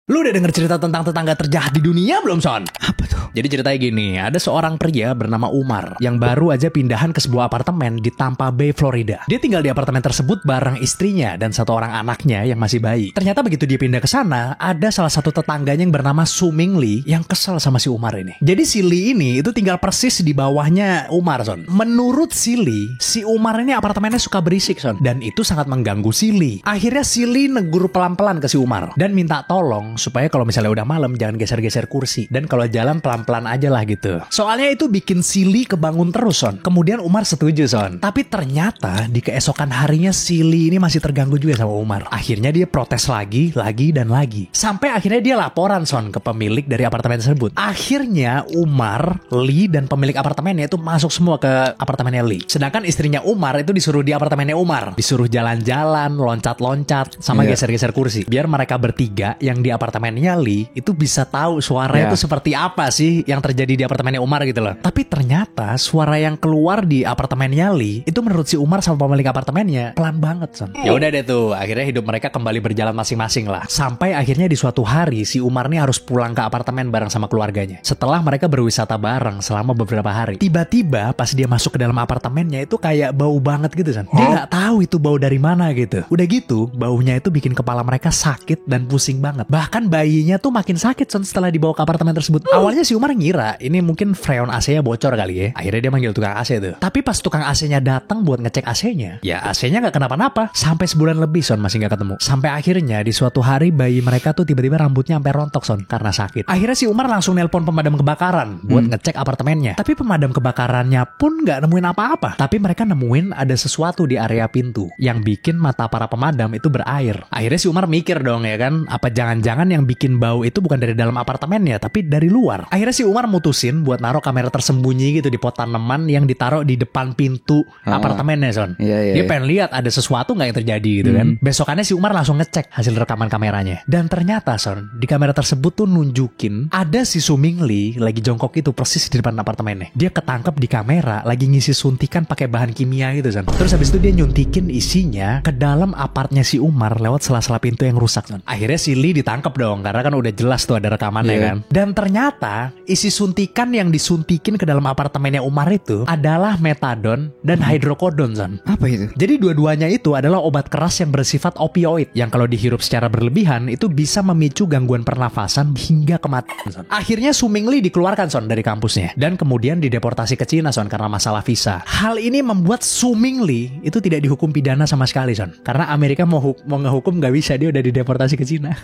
Lu udah denger cerita tentang tetangga terjahat di dunia belum, Son? Apa tuh? Jadi ceritanya gini, ada seorang pria bernama Umar yang baru aja pindahan ke sebuah apartemen di Tampa Bay, Florida. Dia tinggal di apartemen tersebut bareng istrinya dan satu orang anaknya yang masih bayi. Ternyata begitu dia pindah ke sana, ada salah satu tetangganya yang bernama Su Ming Lee yang kesel sama si Umar ini. Jadi si Lee ini itu tinggal persis di bawahnya Umar, Son. Menurut si Lee, si Umar ini apartemennya suka berisik, Son. Dan itu sangat mengganggu si Lee. Akhirnya si Lee negur pelan-pelan ke si Umar dan minta tolong supaya kalau misalnya udah malam jangan geser-geser kursi dan kalau jalan pelan-pelan aja lah gitu. Soalnya itu bikin Silly kebangun terus, Son. Kemudian Umar setuju, Son. Tapi ternyata di keesokan harinya Silly ini masih terganggu juga sama Umar. Akhirnya dia protes lagi dan lagi. Sampai akhirnya dia laporan, Son, ke pemilik dari apartemen tersebut. Akhirnya Umar, Lee, dan pemilik apartemennya itu masuk semua ke apartemennya Lee. Sedangkan istrinya Umar itu disuruh di apartemennya Umar. Disuruh jalan-jalan, loncat-loncat, sama geser-geser kursi. Biar mereka bertiga yang di apartemennya Lee itu bisa tahu suaranya itu seperti apa sih yang terjadi di apartemennya Umar gitu loh. Tapi ternyata suara yang keluar di apartemennya Lee itu menurut si Umar sama pemilik apartemennya pelan banget, Son. Ya udah deh tuh, akhirnya hidup mereka kembali berjalan masing-masing lah. Sampai akhirnya di suatu hari si Umar nih harus pulang ke apartemen bareng sama keluarganya. Setelah mereka berwisata bareng selama beberapa hari. Tiba-tiba pas dia masuk ke dalam apartemennya itu kayak bau banget gitu, Son. Dia nggak tahu itu bau dari mana gitu. Udah gitu, baunya itu bikin kepala mereka sakit dan pusing banget. Bahkan bayinya tuh makin sakit, Son, setelah dibawa ke apartemen tersebut. Awalnya si Umar ngira ini mungkin freon AC-nya bocor kali ya. Akhirnya dia manggil tukang AC tuh. Tapi pas tukang AC-nya datang buat ngecek AC-nya, ya AC-nya nggak kenapa-napa. Sampai sebulan lebih, Son, masih nggak ketemu. Sampai akhirnya di suatu hari bayi mereka tuh tiba-tiba rambutnya sampai rontok, Son, karena sakit. Akhirnya si Umar langsung nelpon pemadam kebakaran buat ngecek apartemennya. Tapi pemadam kebakarannya pun nggak nemuin apa-apa. Tapi mereka nemuin ada sesuatu di area pintu yang bikin mata para pemadam itu berair. Akhirnya si Umar mikir dong ya kan, apa jangan-jangan yang bikin bau itu bukan dari dalam apartemennya tapi dari luar. Akhirnya si Umar mutusin buat naruh kamera tersembunyi gitu di pot tanaman yang ditaruh di depan pintu apartemennya, Son. Dia pengen lihat ada sesuatu nggak yang terjadi gitu kan. Besokannya si Umar langsung ngecek hasil rekaman kameranya. Dan ternyata, Son, di kamera tersebut tuh nunjukin ada si Su Ming Lee lagi jongkok itu persis di depan apartemennya. Dia ketangkep di kamera lagi ngisi suntikan pakai bahan kimia gitu, Son. Terus habis itu dia nyuntikin isinya ke dalam apartnya si Umar lewat sela-sela pintu yang rusak, Son. Akhirnya si Lee ditangkep dong karena kan udah jelas tuh ada rekamannya kan. Dan ternyata isi suntikan yang disuntikin ke dalam apartemennya Umar itu adalah metadon dan hidrokodon, Son. Apa itu? Jadi dua-duanya itu adalah obat keras yang bersifat opioid yang kalau dihirup secara berlebihan itu bisa memicu gangguan pernafasan hingga kematian, Son. Akhirnya Su Ming Lee dikeluarkan, Son, dari kampusnya dan kemudian dideportasi ke Cina, Son, karena masalah visa. Hal ini membuat Su Ming Lee itu tidak dihukum pidana sama sekali, Son, karena Amerika mau ngehukum nggak bisa, dia udah dideportasi ke Cina.